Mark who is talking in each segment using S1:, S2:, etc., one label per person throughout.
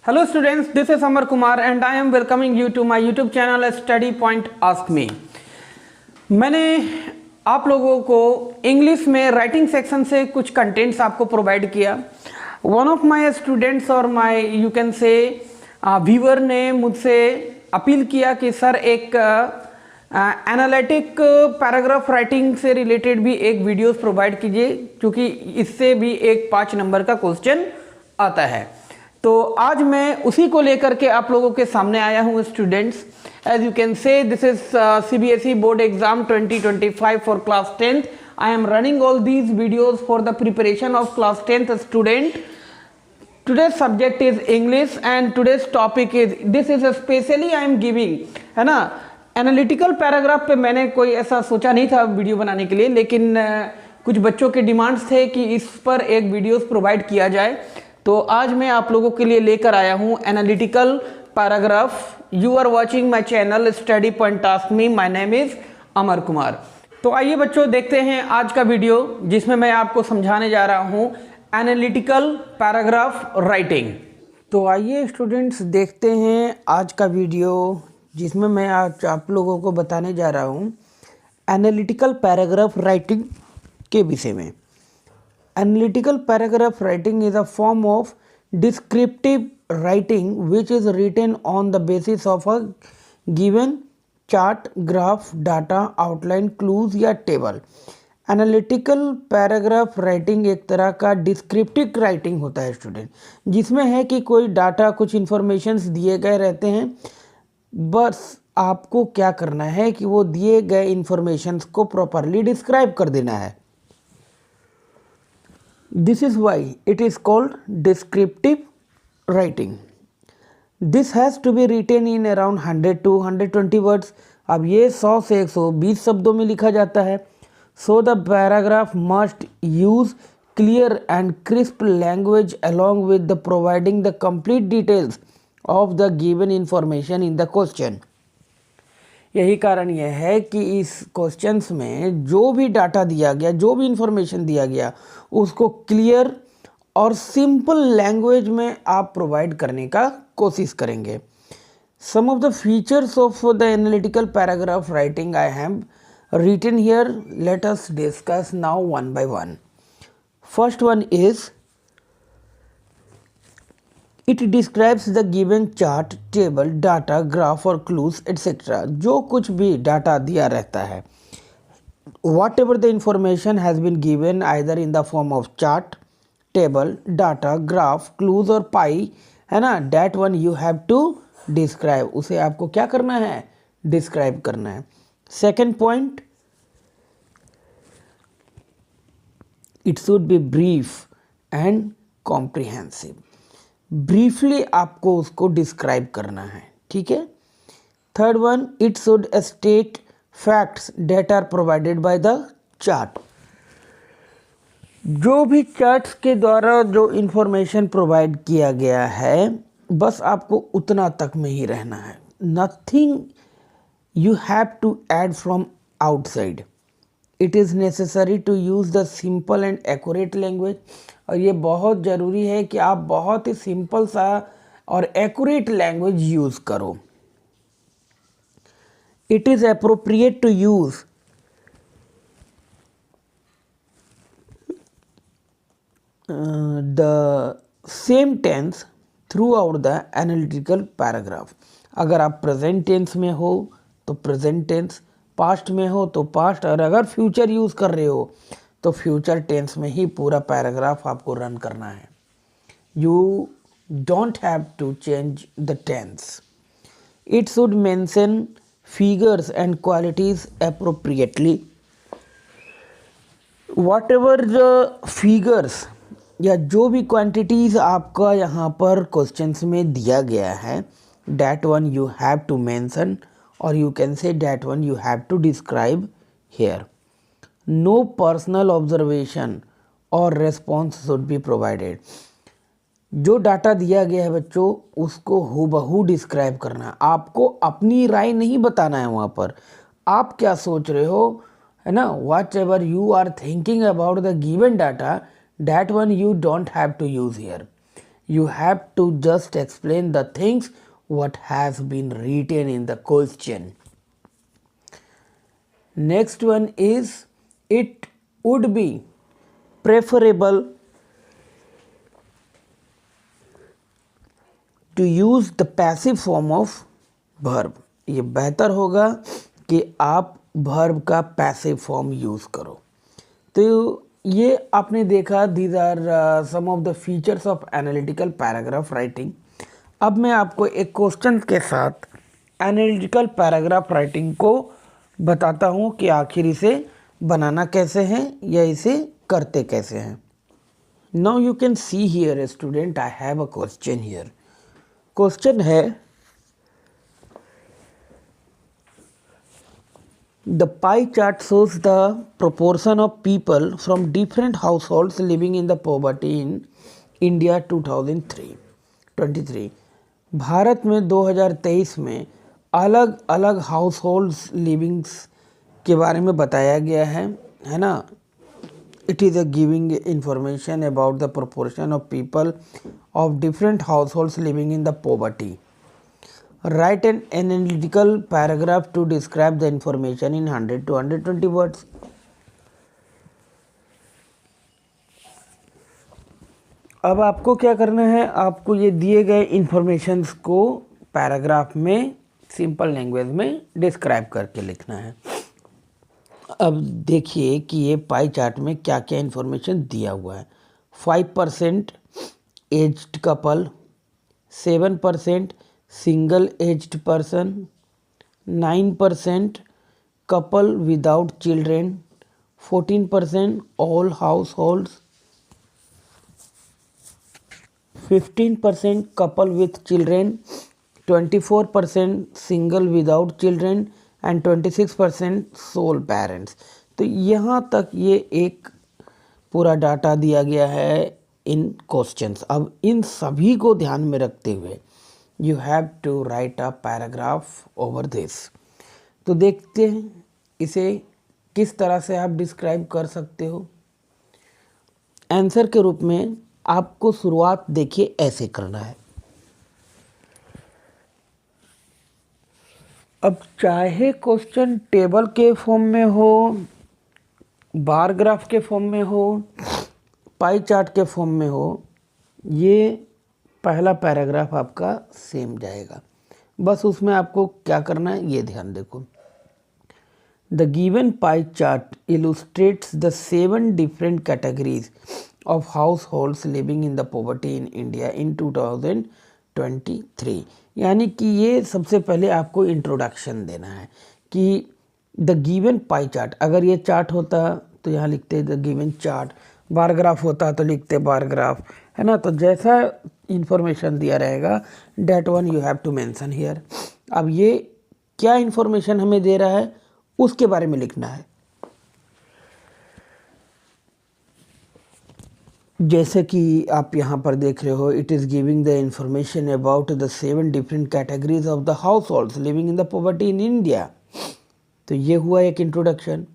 S1: Hello students, this is Amar Kumar and I am welcoming you to my YouTube channel Study Point Ask Me। मैंने आप लोगों को English में writing section से कुछ contents आपको प्रोवाइड किया। वन ऑफ माय स्टूडेंट्स और माय यू कैन से व्यूअर ने मुझसे अपील किया कि सर एक एनालिटिक पैराग्राफ राइटिंग से रिलेटेड भी एक वीडियोस प्रोवाइड कीजिए, क्योंकि इससे भी एक 5 नंबर का क्वेश्चन आता है। तो आज मैं उसी को लेकर के आप लोगों के सामने आया हूँ students. As you can say this is CBSE board exam 2025 for class 10th। I am running all these videos for the preparation of class 10th student. Today's subject is English and today's topic is this is especially I am giving, है ना। Analytical paragraph पे मैंने कोई ऐसा सोचा नहीं था video बनाने के लिए, लेकिन कुछ बच्चों के डिमांड्स थे कि इस पर एक वीडियोस प्रोवाइड किया जाए। तो आज मैं आप लोगों के लिए लेकर आया हूँ analytical paragraph. You are watching my channel study point ask me. My name is Amar Kumar. तो आइए बच्चों देखते हैं आज का वीडियो, जिसमें मैं आपको समझाने जा रहा हूँ एनालिटिकल पैराग्राफ राइटिंग। तो आइए स्टूडेंट्स देखते हैं आज का वीडियो, जिसमें मैं आज आप लोगों को बताने जा रहा हूँ एनालिटिकल पैराग्राफ राइटिंग के विषय में। Analytical paragraph writing is a form of descriptive writing which is written on the basis of a given chart, graph, data, outline, clues या table। Analytical paragraph writing एक तरह का descriptive writing होता है student, जिसमें है कि कोई डाटा, कुछ इंफॉर्मेशंस दिए गए रहते हैं। बस आपको क्या करना है कि वो दिए गए इंफॉर्मेशंस को प्रॉपरली डिस्क्राइब कर देना है। This is why it is called descriptive writing. This has to be written in around 100 to 120 words। अब ये 100 से 120 शब्दों में लिखा जाता है। So the paragraph must use clear and crisp language along with the providing the complete details of the given information in the question। यही कारण यह है कि इस क्वेश्चंस में जो भी डाटा दिया गया, जो भी इंफॉर्मेशन दिया गया, उसको क्लियर और सिंपल लैंग्वेज में आप प्रोवाइड करने का कोशिश करेंगे। Some of the features of the analytical paragraph writing I have written here. Let us discuss now one by one. First one is it describes the given chart, table, data, graph और clues etcetera. जो कुछ भी data दिया रहता है, whatever the information has been given either in the form of chart, table, data, graph, clues और pie, है ना, that one you have to describe. उसे आपको क्या करना है? डिस्क्राइब करना है। Second point, it should be brief and comprehensive. Briefly आपको उसको डिस्क्राइब करना है, ठीक है। Third one, it should state facts that are provided by the chart. जो भी चार्ट्स के द्वारा जो इंफॉर्मेशन प्रोवाइड किया गया है, बस आपको उतना तक में ही रहना है। Nothing you have to add from outside. It is necessary to use the simple and accurate language. और ये बहुत ज़रूरी है कि आप बहुत ही सिंपल सा और एक्यूरेट लैंग्वेज यूज़ करो। It is appropriate to use the same tense throughout the analytical paragraph. अगर आप प्रेजेंट टेंस में हो तो प्रेजेंट टेंस, पास्ट में हो तो पास्ट, और अगर फ्यूचर यूज़ कर रहे हो तो फ्यूचर टेंस में ही पूरा पैराग्राफ आपको रन करना है। You don't have to change the tense. It should mention figures and qualities appropriately. Whatever the figures या जो भी क्वांटिटीज आपका यहाँ पर क्वेश्चंस में दिया गया है, that one you have to mention, और you can say that one you have to describe here. No personal observation और response should be provided। जो डाटा दिया गया है बच्चों, उसको हूबहू डिस्क्राइब करना है। आपको अपनी राय नहीं बताना है वहाँ पर। आप क्या सोच रहे हो, है ना, whatever you are thinking about the given data, that one you don't have to use here. You have to just explain the things what has been written in the question. Next one is, it would be preferable to use the passive form of verb. ये बेहतर होगा कि आप verb का passive form use करो। तो ये आपने देखा, these are some of the features of analytical paragraph writing। अब मैं आपको एक क्वेश्चन के साथ एनालिटिकल पैराग्राफ राइटिंग को बताता हूँ कि आखिर इसे बनाना कैसे है या इसे करते कैसे हैं। Now you can see here student, I have a question here. Question है, the pie chart shows the proportion of people from different households living in the poverty in India 2023। Bharat में 2023 में अलग अलग हाउस होल्ड्स लिविंग्स के बारे में बताया गया है ना। It is a giving information about the proportion of people of different households living in the poverty. Write an analytical paragraph to describe the information in 100 to 120 words. अब आपको क्या करना है, आपको ये दिए गए इंफॉर्मेशंस को पैराग्राफ में सिंपल लैंग्वेज में डिस्क्राइब करके लिखना है। अब देखिए कि ये पाई चार्ट में क्या क्या इंफॉर्मेशन दिया हुआ है। 5% aged couple, 7% single aged person, 9% couple without children, 14% all house holds, 15% couple with children, 24% single without children and 26% sole parents। तो यहाँ तक ये एक पूरा डाटा दिया गया है इन क्वेश्चंस। अब इन सभी को ध्यान में रखते हुए you have to write a paragraph over this. तो देखते हैं इसे किस तरह से आप डिस्क्राइब कर सकते हो। आंसर के रूप में आपको शुरुआत देखिए ऐसे करना है। अब चाहे क्वेश्चन टेबल के फॉर्म में हो, बार ग्राफ के फॉर्म में हो, पाई चार्ट के फॉर्म में हो, ये पहला पैराग्राफ आपका सेम जाएगा। बस उसमें आपको क्या करना है ये ध्यान देखो। The given pie chart illustrates the 7 different categories of households living in the poverty in India in 2023। यानी कि ये सबसे पहले आपको इंट्रोडक्शन देना है कि द गिवन पाई चार्ट, अगर ये चार्ट होता तो यहाँ लिखते the given chart, bar graph होता तो लिखते बार ग्राफ, है ना। तो जैसा इंफॉर्मेशन दिया रहेगा that one you have to mention here. अब ये क्या इंफॉर्मेशन हमें दे रहा है उसके बारे में लिखना है। जैसे कि आप यहाँ पर देख रहे हो, it is giving the information about the 7 different categories of the house holds living in the poverty in India. तो ये हुआ एक इंट्रोडक्शन।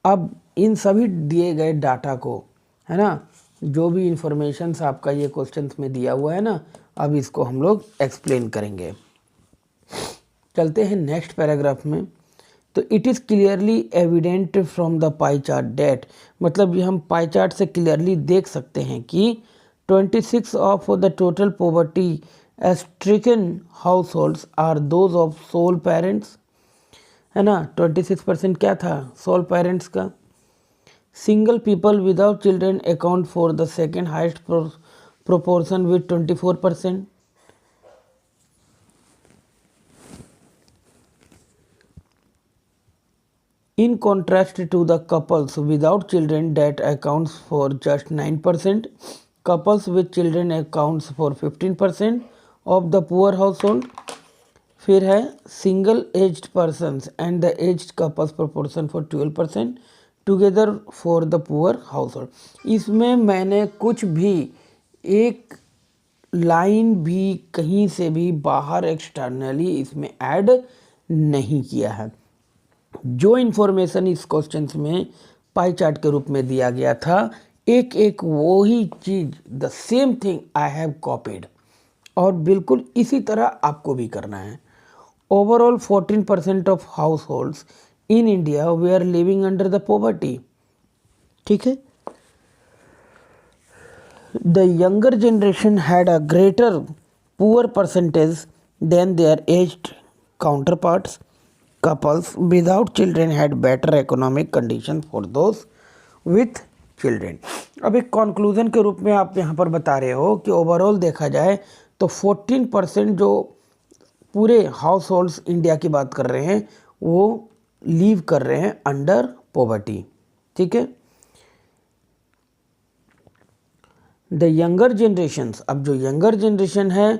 S1: अब इन सभी दिए गए डाटा को, है ना, जो भी इंफॉर्मेशंस आपका ये क्वेश्चंस में दिया हुआ है ना, अब इसको हम लोग एक्सप्लेन करेंगे। चलते हैं नेक्स्ट पैराग्राफ में। तो it is clearly evident from the pie chart that, मतलब ये हम पाई चार्ट से क्लियरली देख सकते हैं कि 26 of the total poverty stricken households are those of sole parents, है ना। 26% क्या था, सोल पेरेंट्स का। Single people without children account for the second highest proportion with 24%। In contrast to the couples without children that accounts for just 9%, couples with children accounts for 15% of the poor household। फिर है single aged persons and the aged couples proportion for 12% together for the poor household। इसमें मैंने कुछ भी एक line भी कहीं से भी बाहर एक्सटर्नली इसमें ऐड नहीं किया है। जो इन्फॉर्मेशन इस क्वेश्चन में पाई चार्ट के रूप में दिया गया था एक एक वो ही चीज़, the same thing I have copied, और बिल्कुल इसी तरह आपको भी करना है। Overall 14% of households in India they are living under the poverty. ठीक है। The younger generation had a greater poor percentage than their aged counterparts. Couples without children had better economic conditions for those with children। अब एक conclusion के रूप में आप यहाँ पर बता रहे हो कि ओवरऑल देखा जाए तो 14% जो पूरे हाउस होल्ड्स इंडिया की बात कर रहे हैं वो लीव कर रहे हैं अंडर पॉवर्टी। ठीक है। द यंगर जनरेशन्स, अब जो यंगर जनरेशन है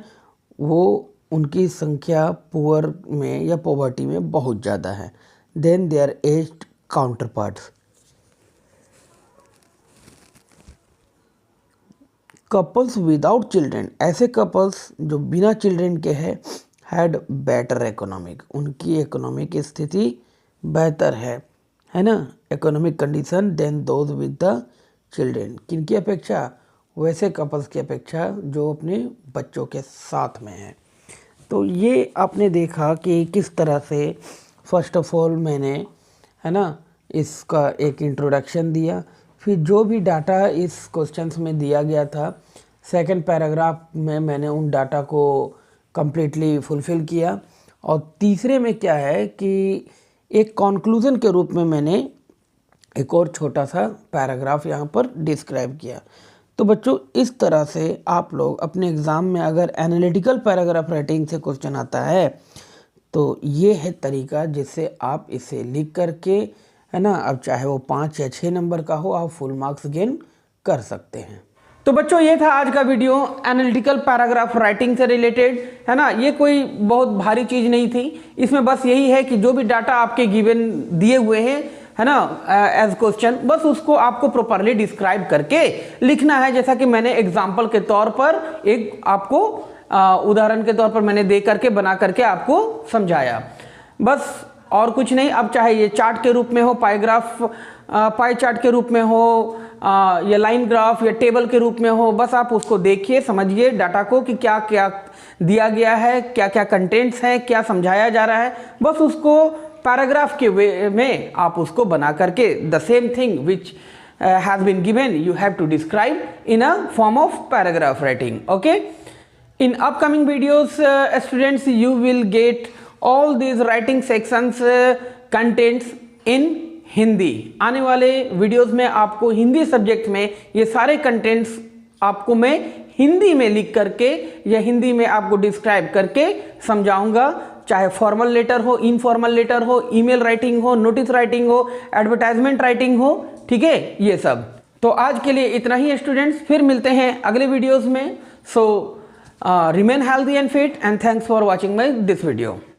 S1: वो उनकी संख्या पुअर में या पॉवर्टी में बहुत ज़्यादा है than their aged counterparts. Couples without children, ऐसे कपल्स जो बिना चिल्ड्रेन के हैं, हैड बेटर इकोनॉमिक, उनकी इकोनॉमिक स्थिति बेहतर है ना, economic condition than those with the children. किनकी अपेक्षा? वैसे कपल्स की अपेक्षा जो अपने बच्चों के साथ में हैं। तो ये आपने देखा कि किस तरह से फर्स्ट ऑफ ऑल मैंने, है ना, इसका एक इंट्रोडक्शन दिया, फिर जो भी डाटा इस क्वेश्चंस में दिया गया था सेकंड पैराग्राफ में मैंने उन डाटा को कम्प्लीटली फुलफ़िल किया, और तीसरे में क्या है कि एक कंक्लूज़न के रूप में मैंने एक और छोटा सा पैराग्राफ यहाँ पर डिस्क्राइब किया। तो बच्चों इस तरह से आप लोग अपने एग्ज़ाम में अगर एनालिटिकल पैराग्राफ राइटिंग से क्वेश्चन आता है तो ये है तरीका जिससे आप इसे लिख करके, है ना, अब चाहे वो 5 या 6 नंबर का हो, आप फुल मार्क्स गेन कर सकते हैं। तो बच्चों ये था आज का वीडियो एनालिटिकल पैराग्राफ राइटिंग से रिलेटेड, है ना। ये कोई बहुत भारी चीज़ नहीं थी, इसमें बस यही है कि जो भी डाटा आपके गिवन दिए हुए हैं, है ना, एज क्वेश्चन, बस उसको आपको प्रॉपरली डिस्क्राइब करके लिखना है। जैसा कि मैंने एग्जाम्पल के तौर पर एक आपको उदाहरण के तौर पर मैंने दे करके बना करके आपको समझाया, बस और कुछ नहीं। अब चाहे ये चार्ट के रूप में हो, पाई चार्ट के रूप में हो, या लाइन ग्राफ या टेबल के रूप में हो, बस आप उसको देखिए, समझिए डाटा को कि क्या क्या दिया गया है, क्या क्या कंटेंट्स हैं, क्या समझाया जा रहा है, बस उसको पैराग्राफ के वे में आप उसको बना करके the same thing which has been given you have to describe in a form of paragraph writing. Okay, in upcoming videos students you will get all these writing sections contents in Hindi. आने वाले videos में आपको Hindi subject में ये सारे contents आपको मैं हिंदी में लिख करके या हिंदी में आपको डिस्क्राइब करके समझाऊंगा, चाहे फॉर्मल लेटर हो, इनफॉर्मल लेटर हो, ईमेल राइटिंग हो, नोटिस राइटिंग हो, एडवर्टाइजमेंट राइटिंग हो। ठीक है, ये सब। तो आज के लिए इतना ही स्टूडेंट्स, फिर मिलते हैं अगले वीडियोस में। So remain healthy and fit and thanks for watching my this video.